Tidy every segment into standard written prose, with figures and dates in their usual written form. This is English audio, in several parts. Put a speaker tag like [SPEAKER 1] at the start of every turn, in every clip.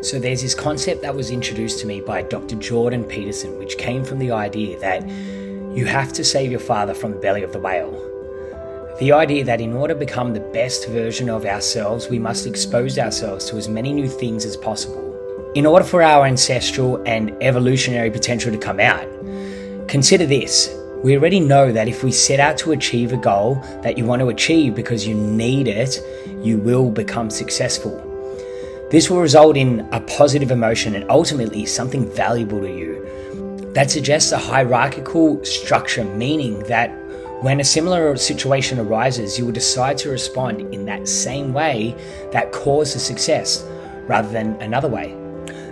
[SPEAKER 1] So there's this concept that was introduced to me by Dr. Jordan Peterson, which came from the idea that you have to save your father from the belly of the whale. The idea that in order to become the best version of ourselves, we must expose ourselves to as many new things as possible. In order for our ancestral and evolutionary potential to come out, consider this. We already know that if we set out to achieve a goal that you want to achieve because you need it, you will become successful. This will result in a positive emotion and ultimately something valuable to you. That suggests a hierarchical structure, meaning that when a similar situation arises, you will decide to respond in that same way that caused the success rather than another way.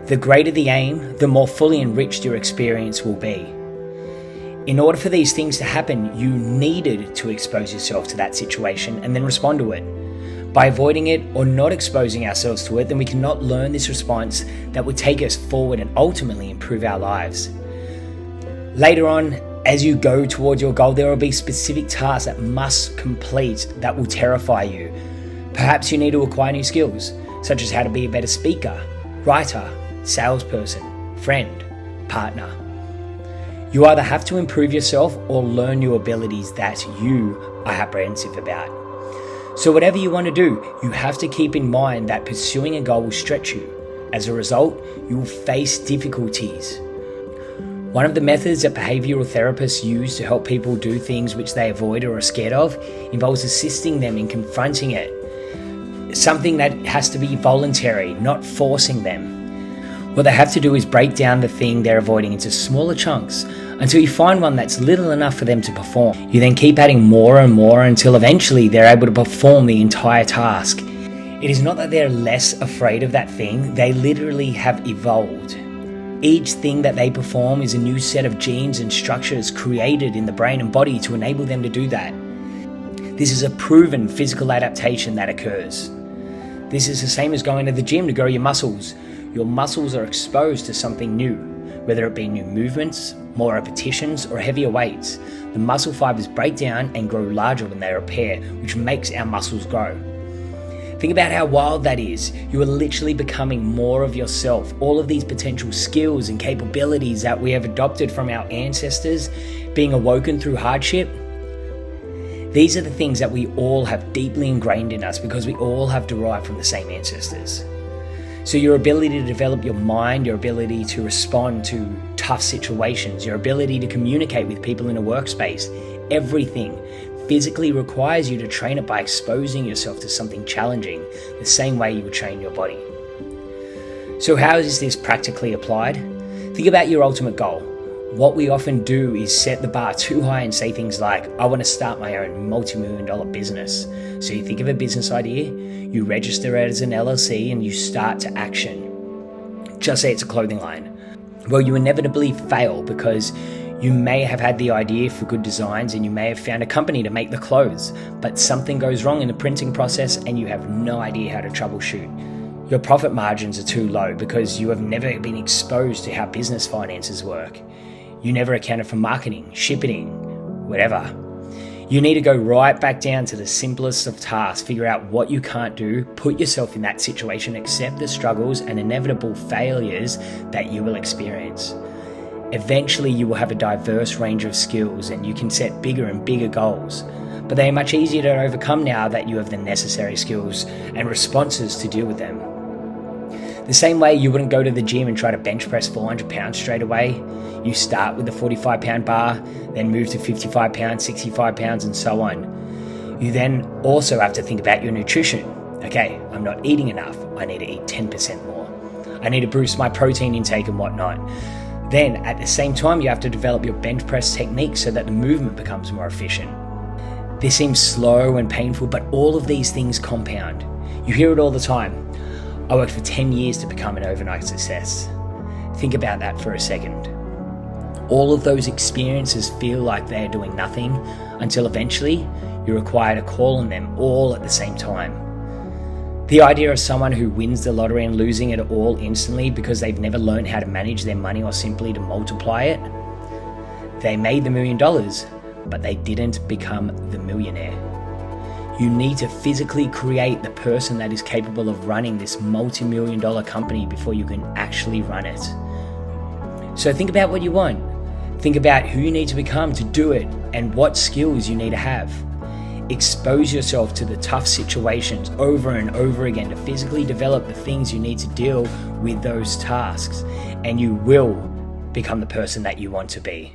[SPEAKER 1] The greater the aim, the more fully enriched your experience will be. In order for these things to happen, you needed to expose yourself to that situation and then respond to it. By avoiding it or not exposing ourselves to it, then we cannot learn this response that would take us forward and ultimately improve our lives. Later on, as you go towards your goal, there will be specific tasks that must complete that will terrify you. Perhaps you need to acquire new skills, such as how to be a better speaker, writer, salesperson, friend, partner. You either have to improve yourself or learn new abilities that you are apprehensive about. So whatever you want to do, you have to keep in mind that pursuing a goal will stretch you. As a result, you will face difficulties. One of the methods that behavioral therapists use to help people do things which they avoid or are scared of involves assisting them in confronting it. Something that has to be voluntary, not forcing them. What they have to do is break down the thing they're avoiding into smaller chunks until you find one that's little enough for them to perform. You then keep adding more and more until eventually they're able to perform the entire task. It is not that they're less afraid of that thing, they literally have evolved. Each thing that they perform is a new set of genes and structures created in the brain and body to enable them to do that. This is a proven physical adaptation that occurs. This is the same as going to the gym to grow your muscles. Your muscles are exposed to something new, whether it be new movements, more repetitions, or heavier weights. The muscle fibers break down and grow larger when they repair, which makes our muscles grow. Think about how wild that is. You are literally becoming more of yourself. All of these potential skills and capabilities that we have adopted from our ancestors, being awoken through hardship, these are the things that we all have deeply ingrained in us because we all have derived from the same ancestors. So your ability to develop your mind, your ability to respond to tough situations, your ability to communicate with people in a workspace, everything physically requires you to train it by exposing yourself to something challenging, the same way you would train your body. So how is this practically applied? Think about your ultimate goal. What we often do is set the bar too high and say things like, I want to start my own multi-million-dollar business. So you think of a business idea, you register it as an LLC, and you start to action. Just say it's a clothing line. Well, you inevitably fail because you may have had the idea for good designs and you may have found a company to make the clothes, but something goes wrong in the printing process and you have no idea how to troubleshoot. Your profit margins are too low because you have never been exposed to how business finances work. You never accounted for marketing, shipping, whatever. You need to go right back down to the simplest of tasks, figure out what you can't do, put yourself in that situation, accept the struggles and inevitable failures that you will experience. Eventually you will have a diverse range of skills and you can set bigger and bigger goals, but they are much easier to overcome now that you have the necessary skills and responses to deal with them. The same way you wouldn't go to the gym and try to bench press 400 pounds straight away. You start with the 45 pound bar, then move to 55 pounds, 65 pounds, and so on. You then also have to think about your nutrition. Okay, I'm not eating enough. I need to eat 10% more. I need to boost my protein intake and whatnot. Then at the same time, you have to develop your bench press technique so that the movement becomes more efficient. This seems slow and painful, but all of these things compound. You hear it all the time. I worked for 10 years to become an overnight success. Think about that for a second. All of those experiences feel like they're doing nothing until eventually you're required to call on them all at the same time. The idea of someone who wins the lottery and losing it all instantly because they've never learned how to manage their money or simply to multiply it. They made the $1 million, but they didn't become the millionaire. You need to physically create the person that is capable of running this multi-million-dollar company before you can actually run it. So think about what you want. Think about who you need to become to do it and what skills you need to have. Expose yourself to the tough situations over and over again to physically develop the things you need to deal with those tasks, and you will become the person that you want to be.